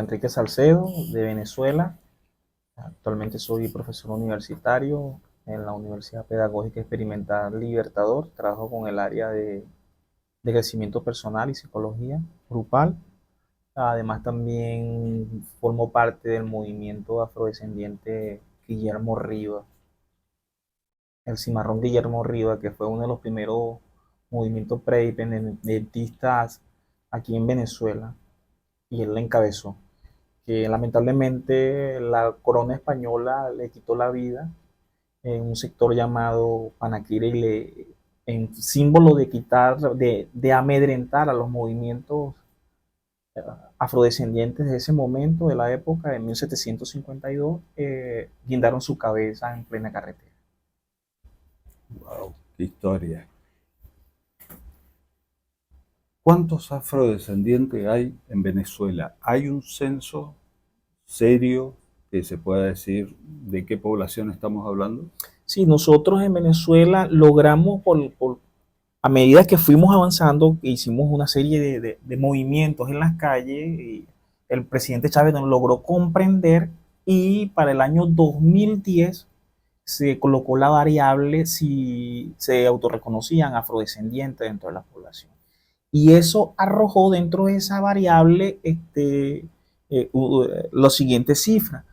Enrique Salcedo, de Venezuela. Actualmente soy profesor universitario en la Universidad Pedagógica Experimental Libertador. Trabajo con el área de crecimiento personal y psicología grupal. Además, también formo parte del movimiento afrodescendiente Guillermo Riva, el cimarrón Guillermo Riva, que fue uno de los primeros movimientos preindependentistas aquí en Venezuela, y él la encabezó. Que lamentablemente la corona española le quitó la vida en un sector llamado Panaquire en símbolo de quitar, de amedrentar a los movimientos afrodescendientes de ese momento, de la época de 1752, guindaron su cabeza en plena carretera. Wow, qué historia. ¿Cuántos afrodescendientes hay en Venezuela? ¿Hay un censo serio que se pueda decir de qué población estamos hablando? Sí, nosotros en Venezuela logramos, a medida que fuimos avanzando, hicimos una serie de movimientos en las calles, y el presidente Chávez nos logró comprender, y para el año 2010 se colocó la variable si se autorreconocían afrodescendientes dentro de la población. Y eso arrojó dentro de esa variable las siguientes cifras.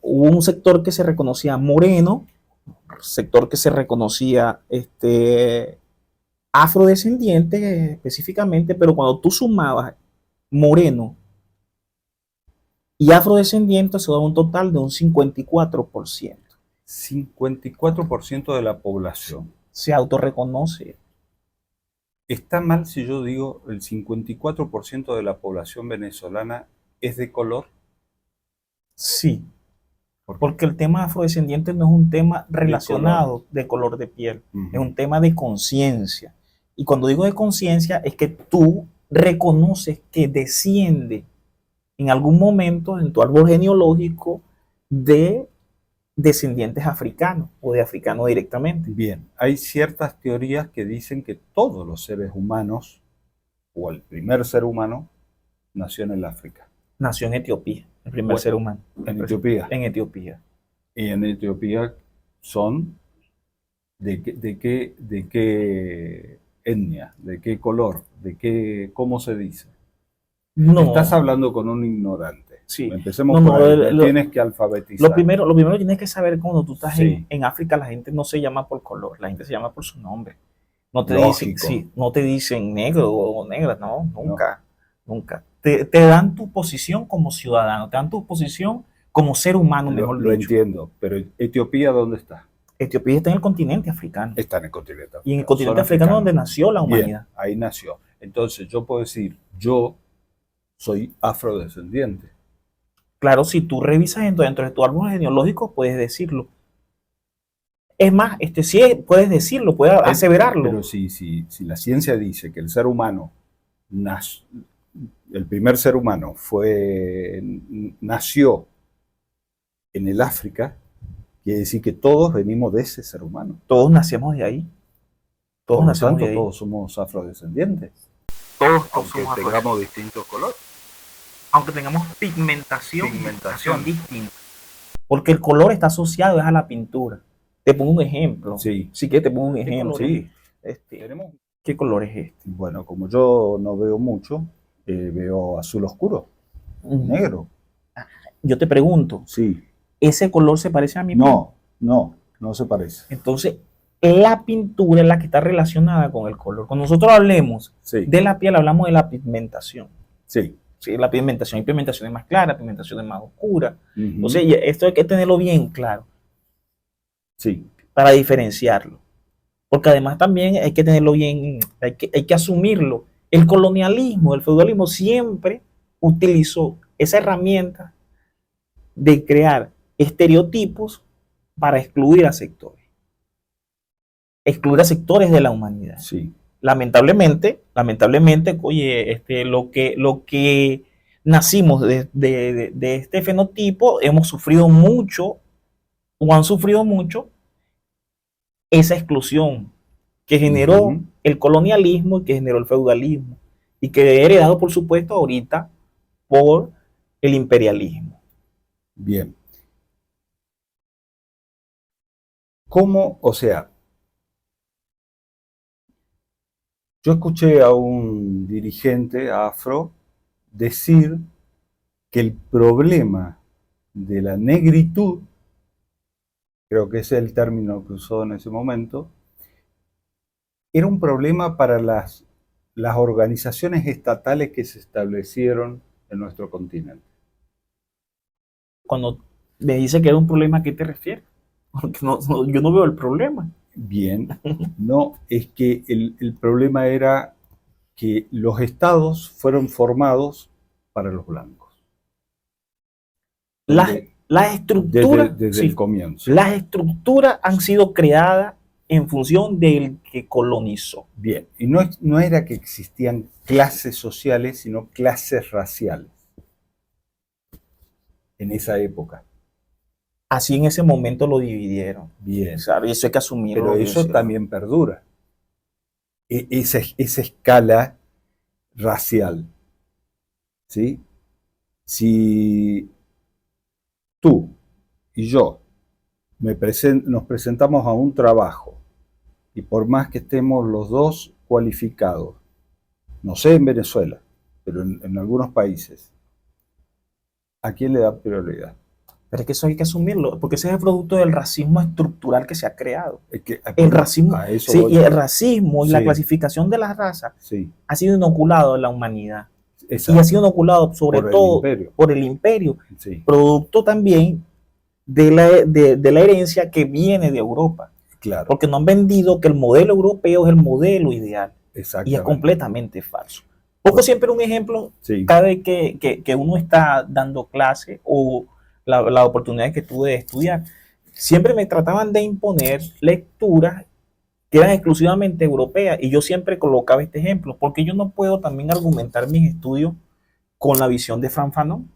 Hubo un sector que se reconocía moreno, sector que se reconocía afrodescendiente específicamente, pero cuando tú sumabas moreno y afrodescendiente, se da un total de un 54%. 54% de la población. Se autorreconoce. ¿Está mal si yo digo el 54% de la población venezolana es de color? Sí, porque el tema afrodescendiente no es un tema relacionado de color de piel, es un tema de conciencia. Y cuando digo de conciencia es que tú reconoces que desciende en algún momento en tu árbol genealógico de descendientes africanos o de africanos directamente. Bien, hay ciertas teorías que dicen que todos los seres humanos, o el primer ser humano, nació en el África. Nació en Etiopía, el primer ser humano. En Etiopía. En Etiopía. Y en Etiopía son de qué etnia, de qué color, cómo se dice. No. Estás hablando con un ignorante. Sí. Empecemos por ahí. Tienes que alfabetizar. Lo primero que tienes que saber cuando tú estás en África, la gente no se llama por color, la gente se llama por su nombre. No te dicen, no te dicen negro o negra, no, nunca, nunca. Te dan tu posición como ciudadano, te dan tu posición como ser humano, mejor dicho. Lo entiendo, pero ¿Etiopía dónde está? Etiopía está en el continente africano. Está en el continente africano. Y en el continente africano donde nació la humanidad. Bien, ahí nació. Entonces yo puedo decir, yo soy afrodescendiente. Claro, si tú revisas dentro de tu árbol genealógico, puedes decirlo. Es más, sí puedes decirlo, puedes aseverarlo. Pero si la ciencia dice que el ser humano, el primer ser humano nació en el África, quiere decir que todos venimos de ese ser humano. Todos nacemos de ahí. Todos nacemos de ahí. Todos somos afrodescendientes. Todos aunque tengamos distintos colores. Aunque tengamos pigmentación distinta. Porque el color está asociado a la pintura. Te pongo un ejemplo. Sí. Sí que te pongo un ejemplo. Sí. ¿Qué color es este? Bueno, como yo no veo mucho, veo azul oscuro, negro. Yo te pregunto. Sí. ¿Ese color se parece a mi piel? No se parece. Entonces, la pintura es la que está relacionada con el color. Cuando nosotros hablemos de la piel, hablamos de la pigmentación. Sí. Sí, la pigmentación. Hay pigmentaciones más claras, pigmentaciones más oscuras. Entonces, esto hay que tenerlo bien claro. Sí. Para diferenciarlo. Porque además también hay que tenerlo bien, hay que asumirlo. El colonialismo, el feudalismo siempre utilizó esa herramienta de crear estereotipos para excluir a sectores. Excluir a sectores de la humanidad. Sí. Lamentablemente, oye, lo que nacimos de este fenotipo, hemos sufrido mucho, o han sufrido mucho, esa exclusión que generó el colonialismo y que generó el feudalismo, y que he heredado, por supuesto, ahorita por el imperialismo. Bien. ¿Cómo? O sea, yo escuché a un dirigente afro decir que el problema de la negritud, creo que ese es el término que usó en ese momento, era un problema para las organizaciones estatales que se establecieron en nuestro continente. Cuando me dice que era un problema, ¿a qué te refieres? Porque yo no veo el problema. Bien, no, es que el problema era que los estados fueron formados para los blancos, Las, donde las estructuras, desde el sí, comienzo. las estructuras han sido creadas en función del que colonizó. Bien, y no era que existían clases sociales, sino clases raciales en esa época. Así en ese momento lo dividieron. Bien, ¿Sabe? Eso hay que asumirlo. pero eso también perdura. Esa escala racial, ¿sí? Si tú y yo nos presentamos a un trabajo y por más que estemos los dos cualificados, no sé en Venezuela, pero en algunos países, ¿a quién le da prioridad? Pero es que eso hay que asumirlo, porque ese es el producto del racismo estructural que se ha creado. Es que, El bueno, racismo, a eso sí, voy. y el racismo y la Sí, clasificación de las razas sí, ha sido inoculado en la humanidad. Y ha sido exacto. inoculado sobre Por el todo imperio. por el imperio, Sí, producto también de la herencia que viene de Europa. claro, Porque no han vendido que el modelo europeo es el modelo ideal. Y es exactamente. completamente falso. Pongo siempre un ejemplo Sí, cada vez que uno está dando clase o la oportunidad que tuve de estudiar. Siempre me trataban de imponer lecturas que eran exclusivamente europeas y yo siempre colocaba este ejemplo, porque yo no puedo también argumentar mis estudios con la visión de Fran Fanon,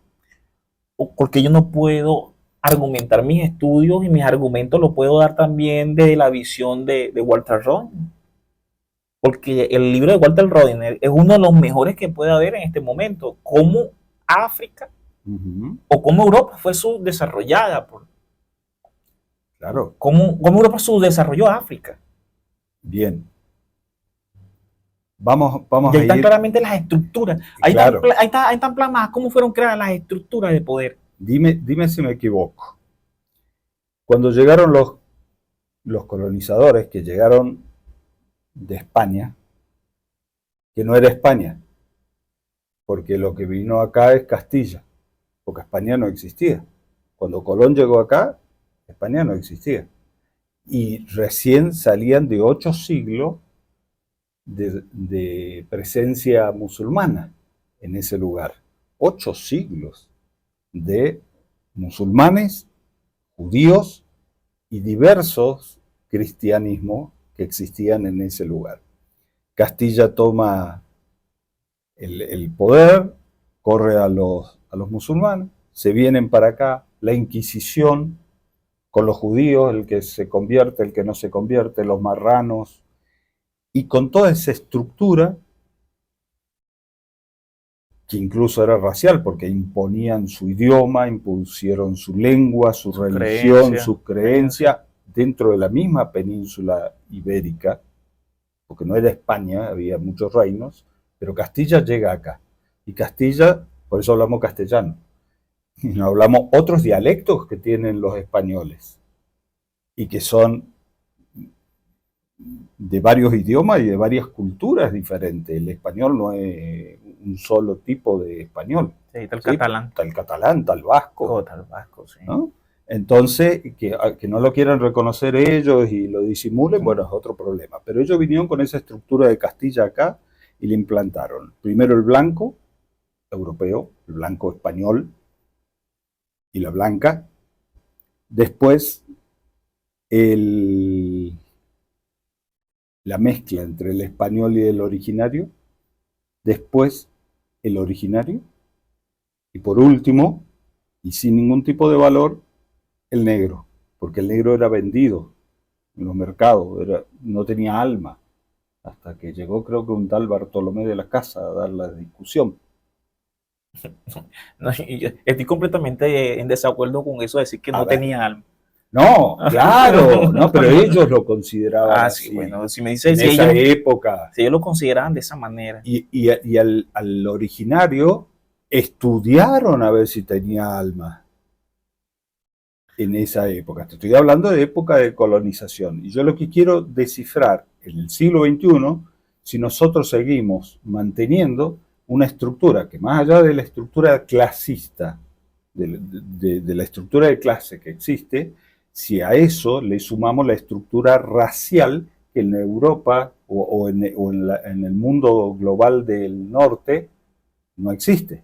o porque yo no puedo argumentar mis estudios y mis argumentos los puedo dar también desde la visión de Walter Rodin, porque el libro de Walter Rodin es uno de los mejores que puede haber en este momento, cómo África ujú, o cómo Europa fue subdesarrollada, claro, cómo Europa subdesarrolló África. bien. Vamos Y ahí a están ir, claramente las estructuras, claro, ahí están plasmadas cómo fueron creadas las estructuras de poder. dime si me equivoco. Cuando llegaron los colonizadores que llegaron de España, que no era España, porque lo que vino acá es Castilla, porque España no existía. Cuando Colón llegó acá, España no existía. Y recién salían de 8 siglos de presencia musulmana en ese lugar. 8 siglos de musulmanes, judíos y diversos cristianismos que existían en ese lugar. Castilla toma el poder, corre a los musulmanes, se vienen para acá, la Inquisición con los judíos, el que se convierte, el que no se convierte, los marranos, y con toda esa estructura, que incluso era racial, porque imponían su idioma, impusieron su lengua, su religión, Creencia, sus creencias, dentro de la misma península ibérica, porque no era España, había muchos reinos, pero Castilla llega acá. Y Castilla, por eso hablamos castellano, y no hablamos otros dialectos que tienen los españoles, y que son de varios idiomas y de varias culturas diferentes. El español no es un solo tipo de español. sí, está el ¿Sí? catalán. Está el catalán, está el vasco, Cota, el vasco, sí. ¿no? Entonces, que no lo quieran reconocer ellos y lo disimulen, bueno, es otro problema. Pero ellos vinieron con esa estructura de Castilla acá y le implantaron primero el blanco europeo, el blanco español y la blanca, después el, la mezcla entre el español y el originario, después el originario y por último, y sin ningún tipo de valor, el negro, porque el negro era vendido en los mercados, no tenía alma, hasta que llegó creo que un tal Bartolomé de la Casa a dar la discusión. No, y yo estoy completamente en desacuerdo con eso de decir que A no ver, tenía alma. no, claro, no, pero ellos lo consideraban Ah, sí, así bueno, si me dice, en esa época. si ellos lo consideraban de esa manera. Y al originario estudiaron a ver si tenía alma en esa época. Te estoy hablando de época de colonización. Y yo lo que quiero descifrar en el siglo XXI, si nosotros seguimos manteniendo una estructura que más allá de la estructura clasista, de la estructura de clase que existe, si a eso le sumamos la estructura racial que en Europa en el mundo global del norte no existe.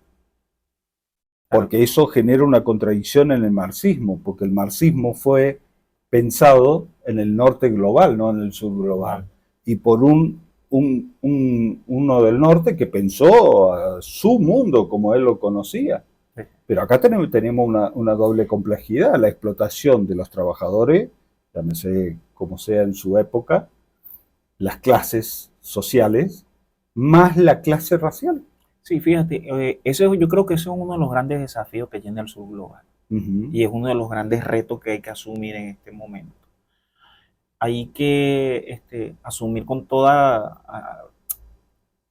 Porque eso genera una contradicción en el marxismo, porque el marxismo fue pensado en el norte global, no en el sur global. Y por uno del norte que pensó a su mundo como él lo conocía. Pero acá tenemos una doble complejidad, la explotación de los trabajadores, llámese como sea en su época, las clases sociales, más la clase racial. Sí, fíjate, eso, yo creo que eso es uno de los grandes desafíos que tiene el sur global y es uno de los grandes retos que hay que asumir en este momento. Hay que asumir con toda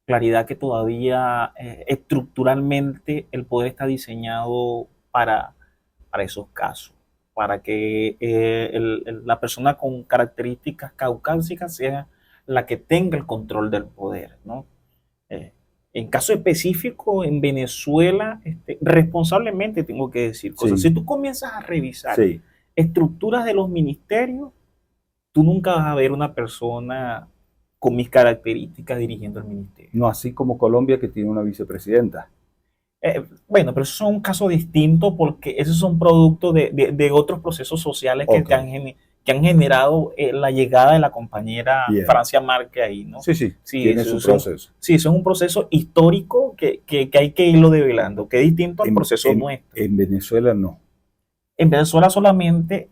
claridad que todavía estructuralmente el poder está diseñado para esos casos, para que la persona con características caucásicas sea la que tenga el control del poder, ¿no? Eh, en caso específico, en Venezuela, responsablemente tengo que decir cosas. Sí. Si tú comienzas a revisar Sí. estructuras de los ministerios, tú nunca vas a ver una persona con mis características dirigiendo el ministerio. No así como Colombia, que tiene una vicepresidenta. Bueno, pero esos son un caso distinto porque esos son productos de otros procesos sociales Okay. que han generado la llegada de la compañera Bien. Francia Márquez ahí, ¿no? Sí, tiene su proceso. Sí, eso es un proceso histórico que hay que irlo develando, que es distinto al proceso nuestro. En Venezuela no. En Venezuela solamente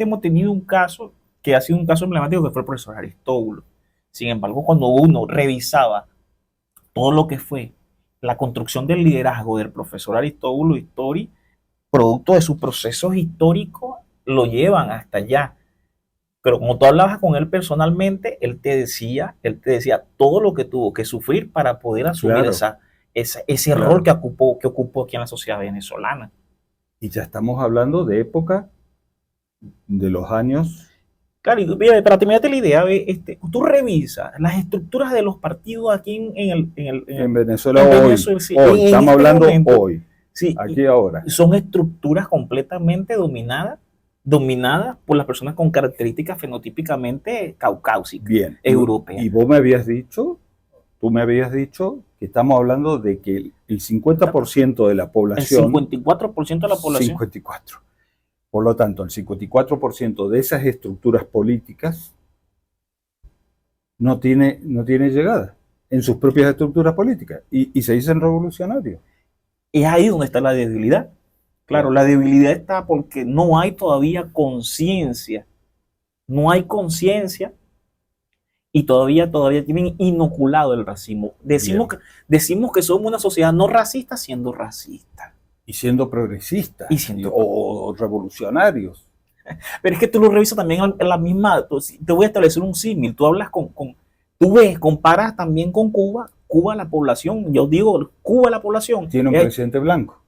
hemos tenido un caso que ha sido un caso emblemático, que fue el profesor Aristóbulo. Sin embargo, cuando uno revisaba todo lo que fue la construcción del liderazgo del profesor Aristóbulo Istori, producto de sus procesos históricos, lo llevan hasta allá. Pero como tú hablabas con él personalmente, él te decía todo lo que tuvo que sufrir para poder asumir Claro. ese rol que ocupó aquí en la sociedad venezolana. Y ya estamos hablando de época de los años. Claro, y para terminarte la idea, tú revisas las estructuras de los partidos aquí En Venezuela en hoy. Venezuela, sí, Hoy. en Estamos este hablando momento. hoy. Sí, Aquí ahora. son estructuras completamente dominadas por las personas con características fenotípicamente caucásicas, Bien. europeas. Y tú me habías dicho que estamos hablando de que el 50% de la población. El 54% de la población. 54. Por lo tanto, el 54% de esas estructuras políticas no tiene llegada en sus propias estructuras políticas y se dicen revolucionarios. Es ahí donde está la debilidad. Claro, la debilidad está porque no hay todavía conciencia. No hay conciencia y todavía tienen inoculado el racismo. Decimos que somos una sociedad no racista siendo racistas. Y siendo progresistas. O revolucionarios. Pero es que tú lo revisas también en la misma. Te voy a establecer un símil. Tú hablas tú ves, comparas también con Cuba. Cuba, la población, yo digo, Cuba, la población. Tiene un presidente blanco.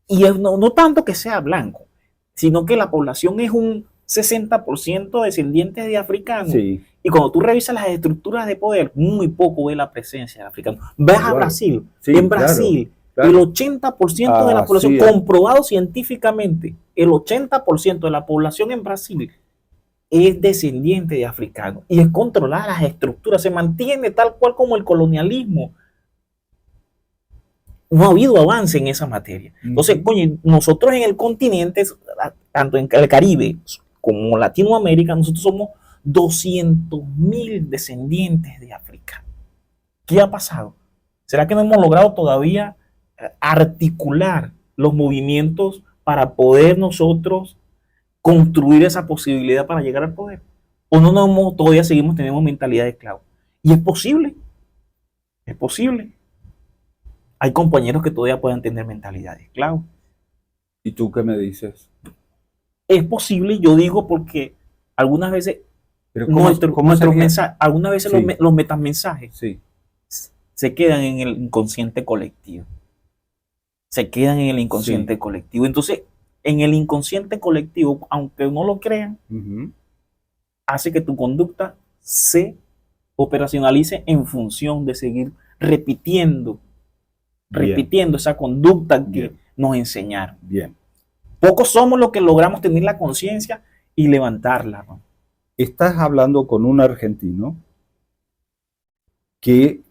Y no tanto que sea blanco, sino que la población es un 60% descendientes de africanos. Sí. Y cuando tú revisas las estructuras de poder, muy poco ves la presencia de africanos. Ves a Brasil. Sí, en Brasil, claro. El 80% de la población, comprobado científicamente, el 80% de la población en Brasil es descendiente de africanos. Y es controlar las estructuras, se mantiene tal cual como el colonialismo. No ha habido avance en esa materia. Entonces, coño, nosotros en el continente, tanto en el Caribe como Latinoamérica, nosotros somos 200,000 descendientes de África. ¿Qué ha pasado? ¿Será que no hemos logrado todavía articular los movimientos para poder nosotros construir esa posibilidad para llegar al poder? ¿O no todavía seguimos teniendo mentalidad de esclavo? Y es posible. Es posible. Hay compañeros que todavía pueden tener mentalidad de esclavo. ¿Y tú qué me dices? Es posible, yo digo, porque algunas veces Pero ¿cómo nuestros sería? mensajes, algunas veces Sí, los metamensajes sí, se quedan en el inconsciente colectivo. Se quedan en el sí. inconsciente colectivo. Entonces, en el inconsciente colectivo, aunque no lo crean, Ujú. hace que tu conducta se operacionalice en función de seguir repitiendo, Bien, repitiendo esa conducta que bien, nos enseñaron. bien. Pocos somos los que logramos tener la conciencia y levantarla, ¿no? Estás hablando con un argentino que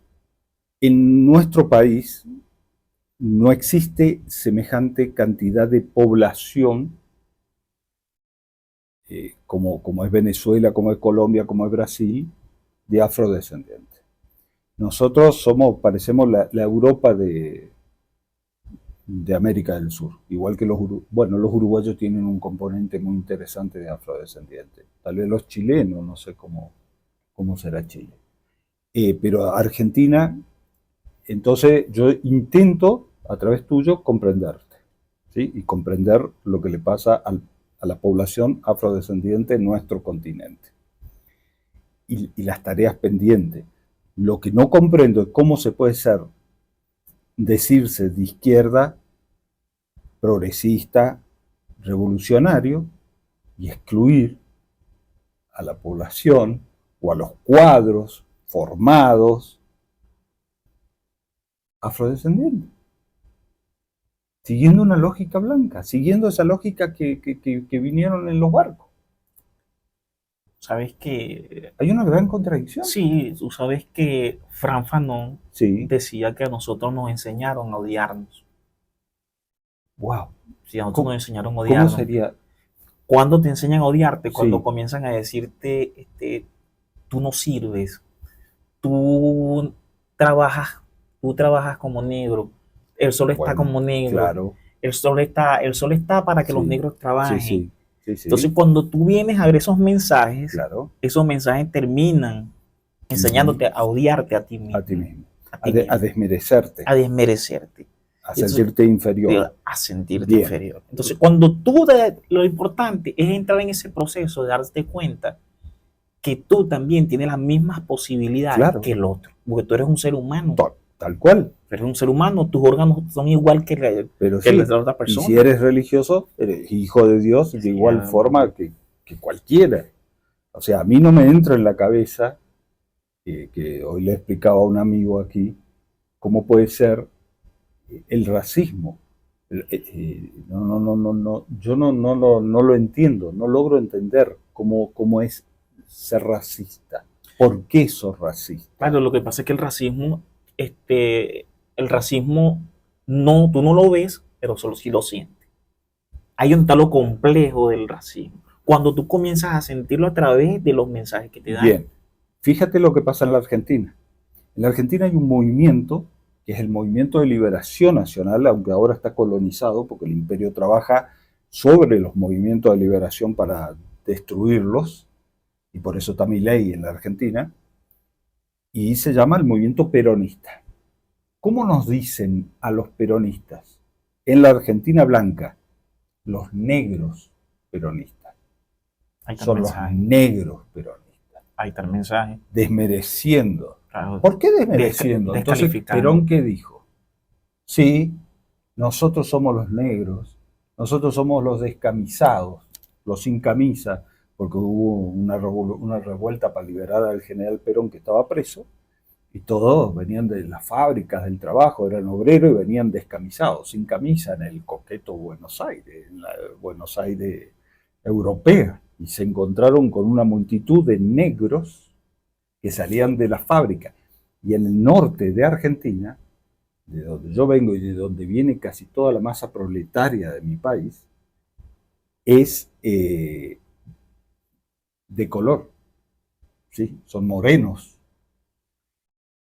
en nuestro país no existe semejante cantidad de población como es Venezuela, como es Colombia, como es Brasil, de afrodescendientes. Nosotros parecemos la Europa de América del Sur, igual que los uruguayos tienen un componente muy interesante de afrodescendientes. Tal vez los chilenos, no sé cómo será Chile. Pero Argentina, entonces yo intento a través tuyo comprenderte, ¿sí? Y comprender lo que le pasa a la población afrodescendiente en nuestro continente y las tareas pendientes. Lo que no comprendo es cómo se puede decirse de izquierda, progresista, revolucionario y excluir a la población o a los cuadros formados afrodescendientes, siguiendo una lógica blanca, siguiendo esa lógica que vinieron en los barcos. Sabes que, Hay una gran contradicción. sí, tú sabes que Fran Fanon Sí, decía que a nosotros nos enseñaron a odiarnos. wow. Sí, a nosotros nos ¿Cómo, enseñaron a cómo odiarnos. sería? Cuando te enseñan a odiarte, cuando Sí, comienzan a decirte, tú no sirves, tú trabajas, tú trabajas como negro, el sol está bueno, como negro, claro, el sol está para que los sí, negros sí, trabajen. sí, sí, Entonces, sí, cuando tú vienes a ver claro. esos mensajes terminan Ujú. enseñándote a odiarte a ti A ti mismo, mismo, a ti a mismo, desmerecerte, a desmerecerte. a Y entonces, sentirte inferior. a sentirte Bien, inferior. Entonces, lo importante es entrar en ese proceso de darte cuenta que tú también tienes las mismas posibilidades claro, que el otro, porque tú eres un ser humano, tal cual. eres un ser humano, tus órganos son igual Pero que el de sí, la otra y si persona. eres religioso, eres hijo de Dios de Sí, igual forma que cualquiera. O sea, a mí no me entra en la cabeza, que hoy le explicaba a un amigo aquí, cómo puede ser el racismo. No, no, no, no, no, yo no lo entiendo, no logro entender cómo es ser racista. ¿Por qué sos racista? claro, lo que pasa es que el racismo no, tú no lo ves, pero solo sí lo sientes. Ahí donde está lo complejo del racismo. Cuando tú comienzas a sentirlo a través de los mensajes que te dan. Bien, fíjate lo que pasa en la Argentina. En la Argentina hay un movimiento que es el Movimiento de Liberación Nacional, aunque ahora está colonizado porque el imperio trabaja sobre los movimientos de liberación para destruirlos, y por eso está mi ley en la Argentina, y se llama el movimiento peronista. ¿Cómo nos dicen a los peronistas? En la Argentina blanca, los negros peronistas. Ahí está el Son los mensaje. negros peronistas. Ahí está el mensaje. Desmereciendo. Claro, ¿Por qué desmereciendo? Entonces, descalificando. ¿Perón qué dijo? Sí, nosotros somos los negros, nosotros somos los descamisados, los sin camisa, porque hubo una revuelta para liberar al general Perón que estaba preso, y todos venían de las fábricas, del trabajo, eran obreros y venían descamisados, sin camisa en el coqueto Buenos Aires, en la Buenos Aires europea, y se encontraron con una multitud de negros que salían de la fábrica. Y en el norte de Argentina, de donde yo vengo y de donde viene casi toda la masa proletaria de mi país, es de color, ¿sí? Son morenos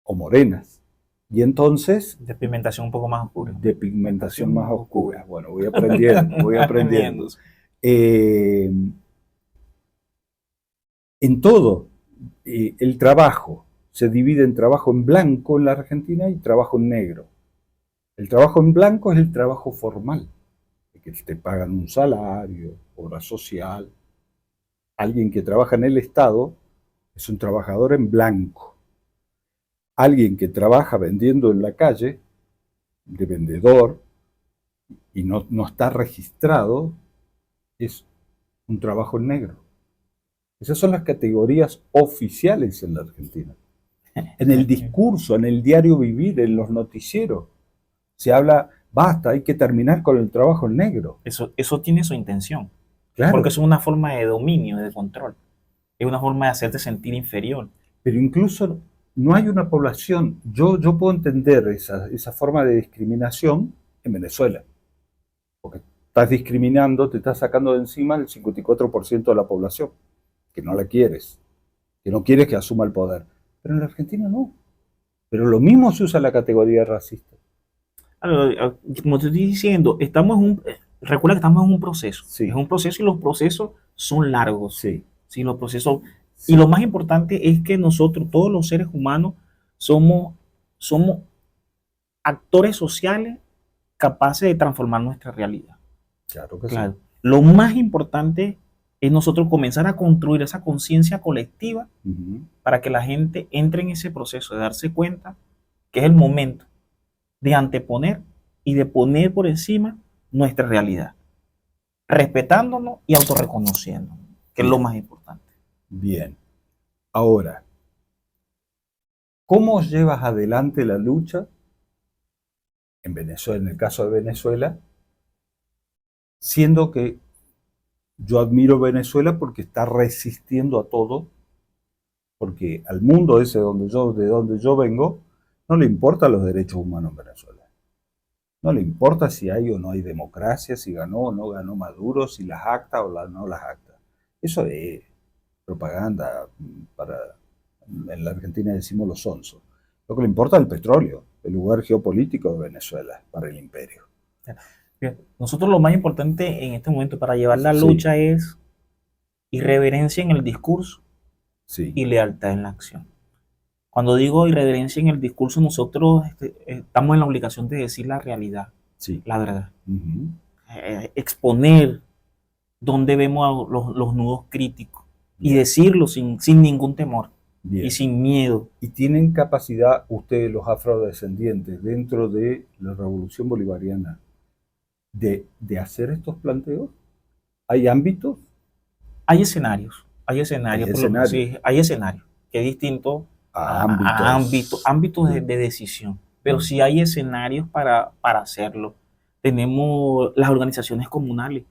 o morenas. Y entonces, De pigmentación un poco más oscura. de pigmentación más oscura. Bueno, voy aprendiendo, voy aprendiendo. Eh, en todo, el trabajo se divide en trabajo en blanco en la Argentina y trabajo en negro. El trabajo en blanco es el trabajo formal, que te pagan un salario, obra social. Alguien que trabaja en el Estado es un trabajador en blanco. Alguien que trabaja vendiendo en la calle, de vendedor, y no está registrado, es un trabajo en negro. Esas son las categorías oficiales en la Argentina. En el discurso, en el diario vivir, en los noticieros, se habla, basta, hay que terminar con el trabajo en negro. Eso tiene su intención, porque Claro, es una forma de dominio, de control. Es una forma de hacerte sentir inferior. pero incluso no hay una población, yo puedo entender esa forma de discriminación en Venezuela, porque estás discriminando, te estás sacando de encima el 54% de la población, que no la quieres, que no quieres que asuma el poder. Pero en la Argentina no. Pero lo mismo se usa la categoría racista. Como te estoy diciendo, recuerda que estamos en un proceso. Es Sí, un proceso y los procesos son largos. sí, Sí, los procesos. Y sí, lo más importante es que nosotros, todos los seres humanos, somos, somos actores sociales capaces de transformar nuestra realidad. claro que sí. Claro. Lo más importante es nosotros comenzar a construir esa conciencia colectiva Ujú. para que la gente entre en ese proceso de darse cuenta que es el momento de anteponer y de poner por encima nuestra realidad, respetándonos y autorreconociéndonos, que es lo Bien, más importante. bien. Ahora, ¿cómo llevas adelante la lucha en Venezuela, en el caso de Venezuela, siendo que yo admiro Venezuela porque está resistiendo a todo, porque al mundo ese de donde yo vengo, no le importan los derechos humanos en Venezuela. No le importa si hay o no hay democracia, si ganó o no ganó Maduro, si las acta o no las acta. Eso es propaganda para, en la Argentina decimos los sonsos. Lo que le importa es el petróleo, el lugar geopolítico de Venezuela para el imperio. Nosotros lo más importante en este momento para llevar la Sí, lucha es irreverencia en el discurso sí, y lealtad en la acción. Cuando digo irreverencia en el discurso, nosotros estamos en la obligación de decir la realidad, sí. la verdad. Ujú. Exponer dónde vemos los nudos críticos y Bien, decirlo sin ningún temor y bien. sin miedo. ¿Y tienen capacidad ustedes, los afrodescendientes, dentro de la revolución bolivariana, de hacer estos planteos? ¿Hay ámbitos? Hay Hay escenarios, por lo, escenarios sí, hay escenarios, que es distinto a a ámbitos ámbitos de... de decisión, pero Mm. sí hay escenarios para hacerlo. Tenemos las organizaciones Las comunales,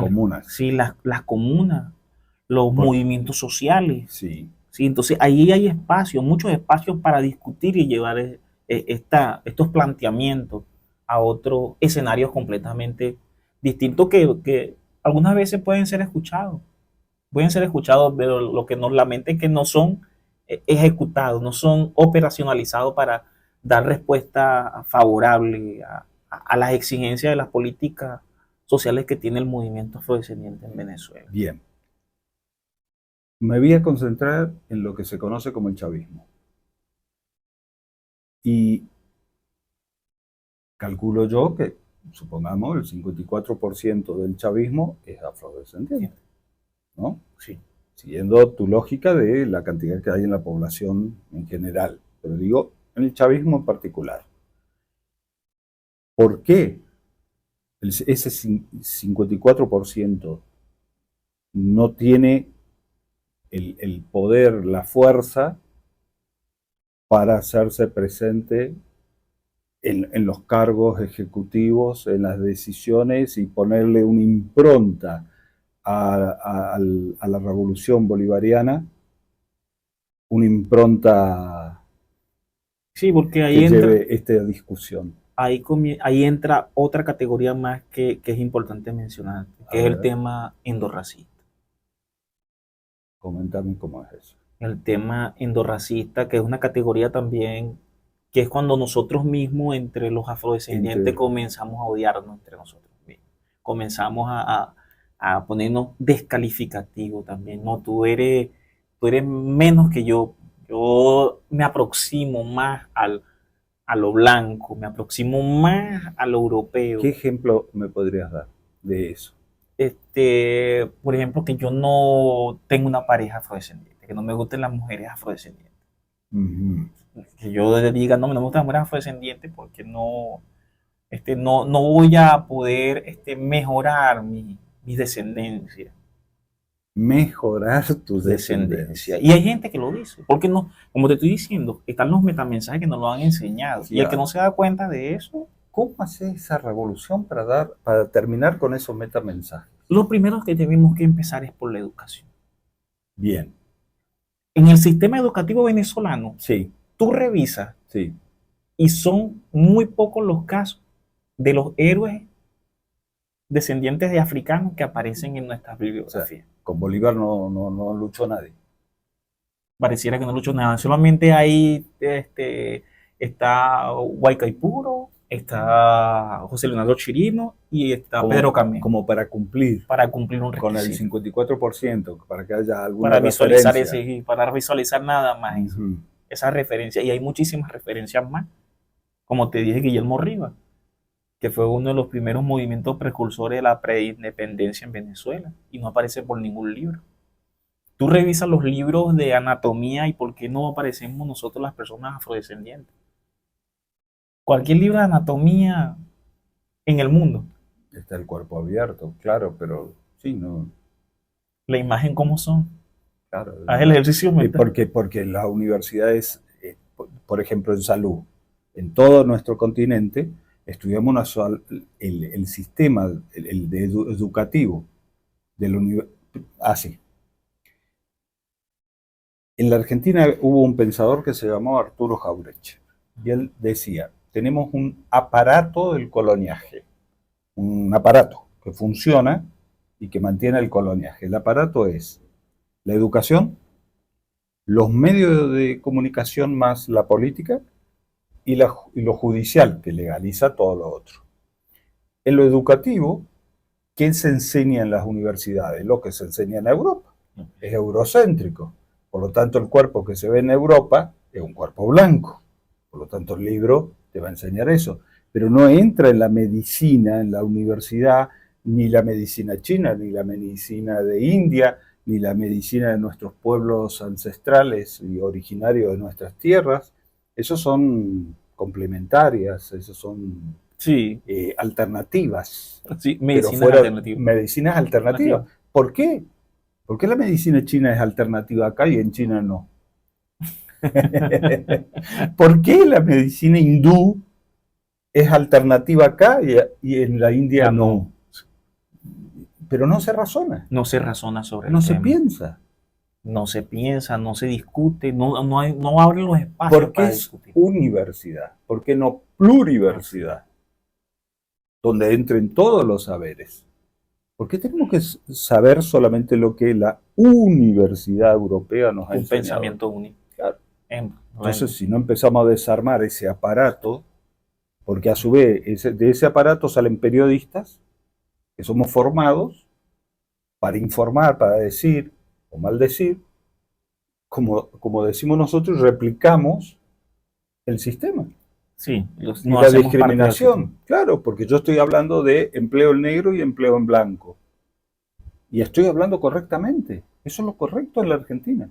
comunas. sí, las comunas, los Por- movimientos sociales, sí, sí, entonces ahí hay espacios, muchos espacios para discutir y llevar estos planteamientos a otros escenarios completamente distintos que algunas veces pueden ser escuchados, pero lo que nos lamenta es que no son ejecutados, no son operacionalizados para dar respuesta favorable a las exigencias de las políticas sociales que tiene el movimiento afrodescendiente en Venezuela. bien. Me voy a concentrar en lo que se conoce como el chavismo. Y calculo yo que, supongamos, el 54% del chavismo es Sí, afrodescendiente, ¿no? sí. Siguiendo tu lógica de la cantidad que hay en la población en general, pero digo, en el chavismo en particular. ¿Por qué ese 54% no tiene el poder, la fuerza para hacerse presente en los cargos ejecutivos, en las decisiones y ponerle una impronta a la revolución bolivariana, una impronta Sí, porque que lleve esta discusión? ahí entra otra categoría más que es importante mencionar, A que es el ver, tema endorracista. coméntame cómo es eso. El tema endorracista, que es una categoría también, que es cuando nosotros mismos, entre los afrodescendientes, Entre, comenzamos a odiarnos entre nosotros mismos. Comenzamos a ponernos descalificativos también. No, tú eres menos que yo me aproximo más a lo blanco, me aproximo más a lo europeo. ¿Qué ejemplo me podrías dar de eso? Por ejemplo, que yo no tengo una pareja afrodescendiente, que no me gusten las mujeres afrodescendientes. Ujú. Que yo diga, no, no me gustan las mujeres afrodescendientes porque no voy a poder mejorar mi descendencia. Mejorar tu descendencia. Y hay gente que lo dice, porque no, como te estoy diciendo, están los metamensajes que nos lo han enseñado. Y el que no se da cuenta de eso, ¿Cómo haces esa revolución para terminar con esos metamensajes? lo primero que tenemos que empezar es por la educación. Bien, En el sistema educativo venezolano, sí, tú revisas sí. y son muy pocos los casos de los héroes descendientes de africanos que aparecen en nuestras O sea, bibliografías. con Bolívar no luchó nadie. Pareciera que no luchó nada, solamente ahí está Huaycaipuro, está José Leonardo Chirino y está Pedro Camé, Como para cumplir para cumplir un con el requisito, 54%, para que haya alguna para visualizar referencia. para visualizar nada más Ujú. esa referencia. Y hay muchísimas referencias más, como te dije, Guillermo Rivas, que fue uno de los primeros movimientos precursores de la preindependencia en Venezuela y no aparece por ningún libro. Tú revisas los libros de anatomía y por qué no aparecemos nosotros las personas afrodescendientes. Cualquier libro de anatomía en el mundo, Está el cuerpo abierto, claro, pero sí, no, la imagen cómo son. claro. Haz el ejercicio mental. Porque las universidades, por ejemplo, en salud, en todo nuestro continente, estudiamos el sistema educativo de la universidad. Así. En la Argentina hubo un pensador que se llamó Arturo Jauretche, y él decía, tenemos un aparato del coloniaje, un aparato que funciona y que mantiene el coloniaje. El aparato es la educación, los medios de comunicación más la política y lo judicial, que legaliza todo lo otro. En lo educativo, ¿qué se enseña en las universidades? Lo que se enseña en Europa. Es eurocéntrico. Por lo tanto, el cuerpo que se ve en Europa es un cuerpo blanco. Por lo tanto, el libro te va a enseñar eso. Pero no entra en la medicina, en la universidad, ni la medicina china, ni la medicina de India, ni la medicina de nuestros pueblos ancestrales y originarios de nuestras tierras. Esos son complementarias, esos son Sí, alternativas. sí, Medicinas alternativas. Medicinas alternativas. ¿Por qué? ¿Por qué la medicina china es alternativa acá y en China no? ¿Por qué la medicina hindú es alternativa acá y en la India no? Pero no se razona. No se razona sobre No el se tema. piensa. No se piensa, no se discute, no abren los espacios ¿Por qué para es discutir. universidad? ¿Por qué no pluriversidad? Donde entren todos los saberes. ¿Por qué tenemos que saber solamente lo que la Universidad Europea nos ha Un enseñado? pensamiento único. Claro. Entonces, si no empezamos a desarmar ese aparato, porque a su vez de ese aparato salen periodistas que somos formados para informar, para decir o maldecir, como decimos nosotros, replicamos el sistema. Sí, Y la discriminación, claro, porque yo estoy hablando de empleo en negro y empleo en blanco. Y estoy hablando correctamente. Eso es lo correcto en la Argentina.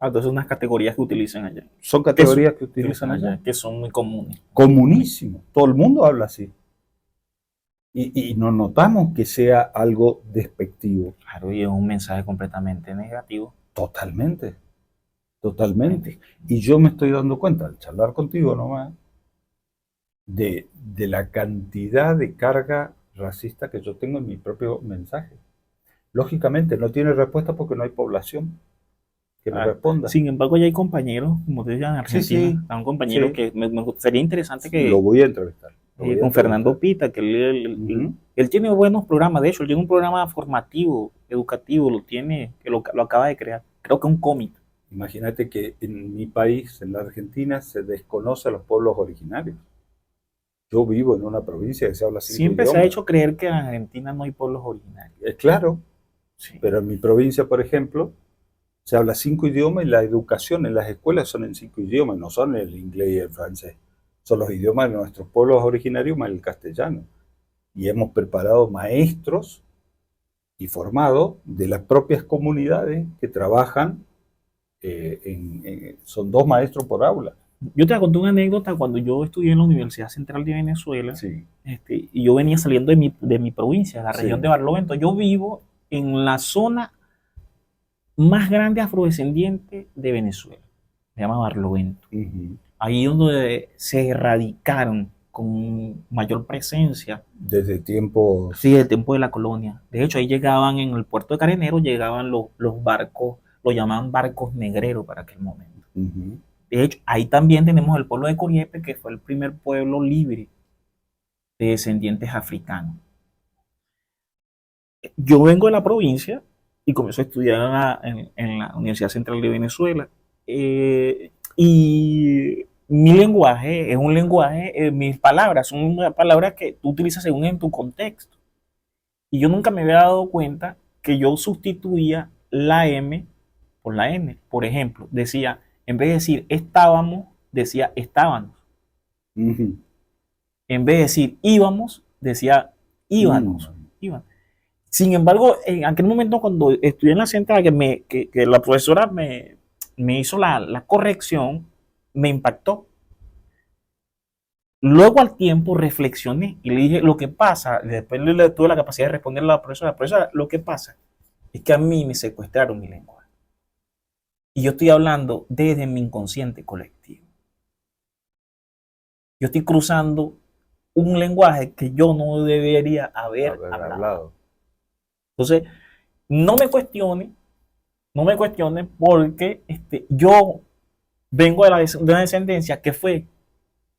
Entonces, unas categorías que utilizan allá. Son categorías que utilizan allá. Que son muy comunes. Comunísimo. Todo el mundo habla así. Y no notamos que sea algo despectivo. Claro, y es un mensaje completamente negativo. Totalmente. Totalmente. Y yo me estoy dando cuenta, al charlar contigo nomás, de la cantidad de carga racista que yo tengo en mi propio mensaje. Lógicamente no tiene respuesta porque no hay población que me responda. Sin embargo, ya hay compañeros, como te decía en Argentina, sí, hay un compañero que sería interesante que... Lo voy a entrevistar. Con Fernando Pita, que él tiene buenos programas, de hecho, él tiene un programa formativo, educativo, que lo acaba de crear, creo que un cómic. Imagínate que en mi país, en la Argentina, se desconoce a los pueblos originarios. Yo vivo en una provincia que se habla 5 Siempre idiomas. Se ha hecho creer que en Argentina no hay pueblos originarios. Claro, sí. Pero en mi provincia, por ejemplo, se habla 5 idiomas y la educación en las escuelas son en 5 idiomas, no son el inglés y el francés. Son los idiomas de nuestros pueblos originarios más el castellano. Y hemos preparado maestros y formado de las propias comunidades que trabajan, son 2 maestros por aula. Yo te conté una anécdota cuando yo estudié en la Universidad Central de Venezuela, Sí, y yo venía saliendo de mi provincia, la región sí. de Barlovento. Yo vivo en la zona más grande afrodescendiente de Venezuela, se llama Barlovento. Uh-huh. Ahí donde se erradicaron con mayor presencia, Desde tiempos... sí, el tiempo de la colonia. De hecho, ahí llegaban en el puerto de Carenero, llegaban los barcos, lo llamaban barcos negreros para aquel momento. Uh-huh. De hecho, ahí también tenemos el pueblo de Coriepe, que fue el primer pueblo libre de descendientes africanos. Yo vengo de la provincia y comencé a estudiar en la Universidad Central de Venezuela. Y mi lenguaje es un lenguaje, mis palabras son palabras que tú utilizas según en tu contexto. Y yo nunca me había dado cuenta que yo sustituía la M por la N. Por ejemplo, decía, en vez de decir estábamos, decía estábamos. Uh-huh. En vez de decir íbamos, decía íbamos. Iban. Sin embargo, en aquel momento cuando estudié en la central, que la profesora me hizo la corrección, me impactó. Luego al tiempo reflexioné y le dije, lo que pasa, después tuve la capacidad de responder a la profesora, lo que pasa es que a mí me secuestraron mi lenguaje. Y yo estoy hablando desde mi inconsciente colectivo. Yo estoy cruzando un lenguaje que yo no debería haber hablado. Entonces, no me cuestione porque yo vengo de una descendencia que fue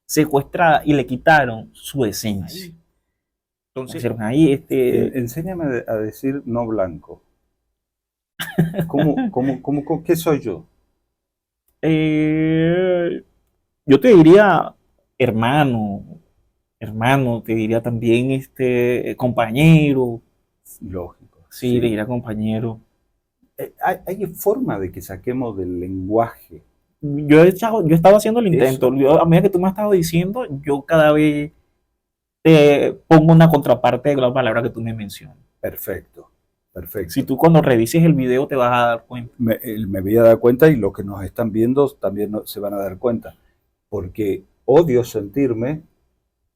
secuestrada y le quitaron su esencia. Entonces, ahí, enséñame a decir no blanco. ¿Qué soy yo? Yo te diría hermano, te diría también compañero. Lógico. Sí, te diría compañero. ¿Hay forma de que saquemos del lenguaje? Yo estaba haciendo el intento. A medida que tú me has estado diciendo, yo cada vez pongo una contraparte de la palabra que tú me mencionas. Perfecto. Si tú cuando revises el video te vas a dar cuenta. Me voy a dar cuenta y los que nos están viendo también se van a dar cuenta. Porque odio sentirme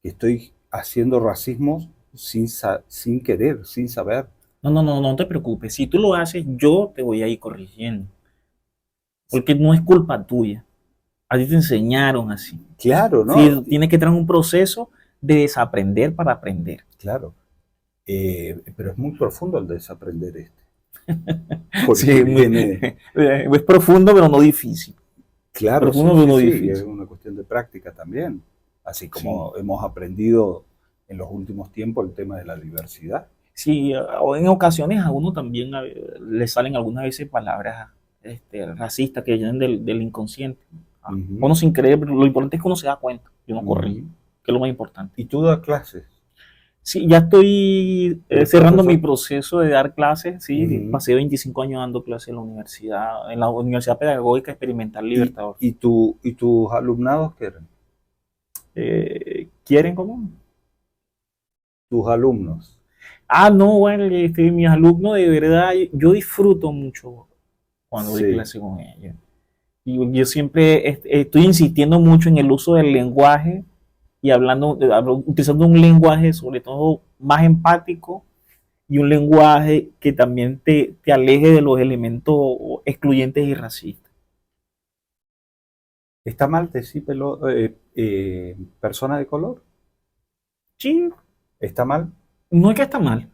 que estoy haciendo racismo sin querer, sin saber. No te preocupes. Si tú lo haces, yo te voy a ir corrigiendo. Porque no es culpa tuya. A ti te enseñaron así. Claro, ¿no? Sí, tienes que tener un proceso de desaprender para aprender. Claro. Pero es muy profundo el desaprender Sí, es profundo, pero no difícil. Claro, profundo, pero no difícil. Es una cuestión de práctica también. Así como hemos aprendido en los últimos tiempos el tema de la diversidad. Sí, en ocasiones a uno también le salen algunas veces palabras racistas que vienen del inconsciente. Uno sin creer, pero lo importante es que uno se da cuenta y uno corrige, que es lo más importante. ¿Y tú das clases? Sí, ya estoy cerrando mi proceso de dar clases. Sí, pasé 25 años dando clases en la Universidad Pedagógica Experimental Libertador. ¿Y tus alumnados qué eran? ¿Quieren cómo? Tus alumnos. No, bueno, mis alumnos de verdad, yo disfruto mucho cuando doy clase con ellos. Y yo siempre estoy insistiendo mucho en el uso del lenguaje y utilizando un lenguaje sobre todo más empático y un lenguaje que también te aleje de los elementos excluyentes y racistas. ¿Está mal decir persona de color? Sí. ¿Está mal? No es que está mal.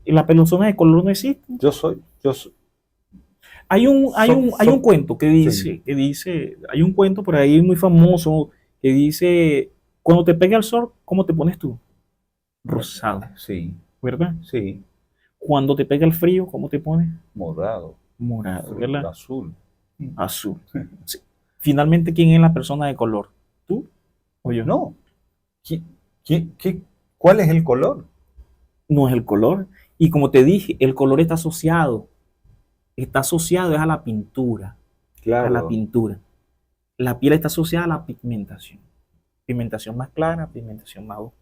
La persona de color no existe. Yo soy. Hay un cuento que dice, hay un cuento por ahí muy famoso que dice, cuando te pega el sol, ¿cómo te pones tú? Rosado. Sí. ¿Verdad? Sí. Cuando te pega el frío, ¿cómo te pones? Morado. Morado, ¿verdad? Azul. Azul. Sí. Finalmente, ¿quién es la persona de color? ¿Tú o yo? No. ¿Cuál es el color? No es el color. Y como te dije, el color está asociado es a la pintura. Claro. A la pintura. La piel está asociada a la pigmentación. Pigmentación más clara, pigmentación más oscura.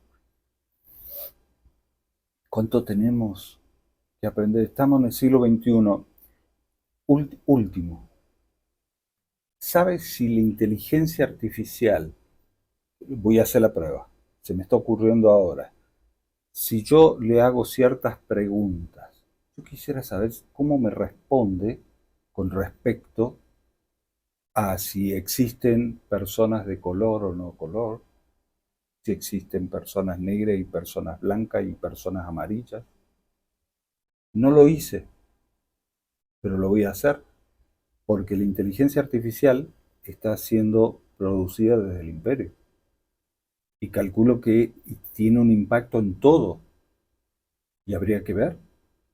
¿Cuánto tenemos que aprender? Estamos en el siglo XXI. Último. ¿Sabes si la inteligencia artificial, voy a hacer la prueba, se me está ocurriendo ahora, si yo le hago ciertas preguntas, yo quisiera saber cómo me responde con respecto a si existen personas de color o no color, si existen personas negras y personas blancas y personas amarillas? No lo hice, pero lo voy a hacer, porque la inteligencia artificial está siendo producida desde el imperio. Y calculo que tiene un impacto en todo. Y habría que ver.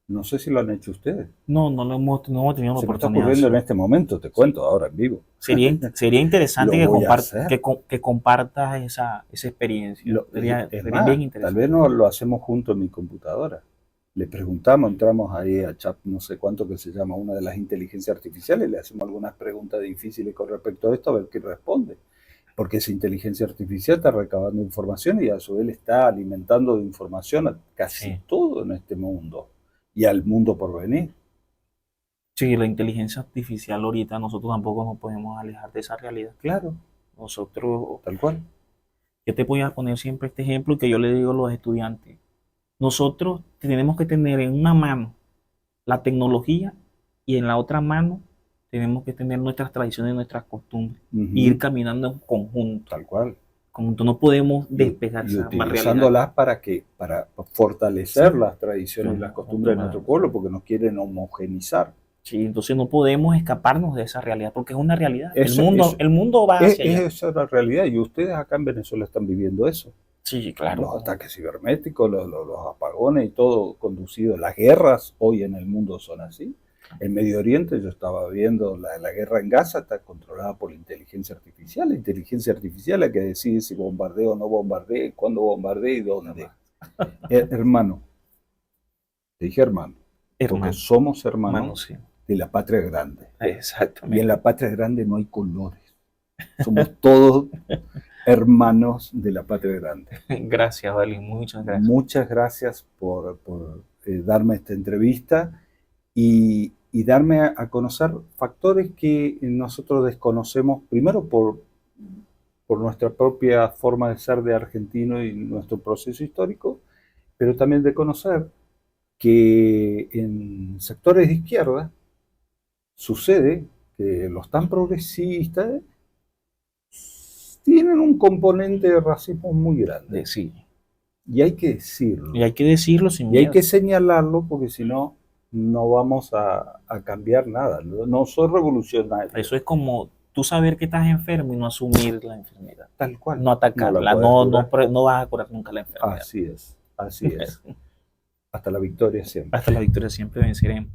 No sé si lo han hecho ustedes. No, no hemos tenido la Se me está oportunidad de ocurriendo en hacerlo. este momento, te cuento ahora en vivo. Sería interesante Lo voy a hacer. que compartas esa experiencia. Sería Es bien más, tal interesante. vez no lo hacemos junto en mi computadora. Le preguntamos, entramos ahí a chat, no sé cuánto que se llama, una de las inteligencias artificiales, le hacemos algunas preguntas difíciles con respecto a esto, a ver qué responde. Porque esa inteligencia artificial está recabando información y a su vez le está alimentando de información a casi Sí. todo en este mundo y al mundo por venir. Sí, la inteligencia artificial ahorita nosotros tampoco nos podemos alejar de esa realidad. Claro, Nosotros, tal cual. yo te voy a poner siempre este ejemplo que yo le digo a los estudiantes. Nosotros tenemos que tener en una mano la tecnología y en la otra mano tenemos que tener nuestras tradiciones y nuestras costumbres. Y ir caminando en conjunto. Tal cual. Conjunto. No podemos Y despegar esa realidad. utilizándolas para fortalecer Sí. las tradiciones y las costumbres de nuestro pueblo, porque nos quieren homogenizar. Sí, entonces no podemos escaparnos de esa realidad, porque es una realidad. Eso, El mundo va hacia allá. esa es la realidad, y ustedes acá en Venezuela están viviendo eso. Sí, claro. Los ataques cibernéticos, los apagones y todo conducido. Las guerras hoy en el mundo son así. En Medio Oriente yo estaba viendo la guerra en Gaza, está controlada por la inteligencia artificial. La inteligencia artificial es la que decide si bombardeo o no bombardeo, cuándo bombardeo y dónde. Hermano, te dije hermano, porque somos hermanos sí. de la patria grande. Exactamente. Y en la patria grande no hay colores. Somos todos hermanos de la patria grande. Gracias, Vali, muchas gracias. Muchas gracias por darme esta entrevista y darme a conocer factores que nosotros desconocemos, primero por nuestra propia forma de ser de argentino y nuestro proceso histórico, pero también de conocer que en sectores de izquierda sucede que los tan progresistas tienen un componente de racismo muy grande. Sí. Y hay que decirlo. Y hay que decirlo sin miedo. Y hay que miedo. señalarlo, porque si no, no vamos a cambiar nada. No soy revolucionario. Eso es como tú saber que estás enfermo y no asumir la enfermedad. Tal cual. No atacarla. No vas a curar nunca la enfermedad. Así es, así es. Hasta la victoria siempre. Hasta la victoria siempre venceremos.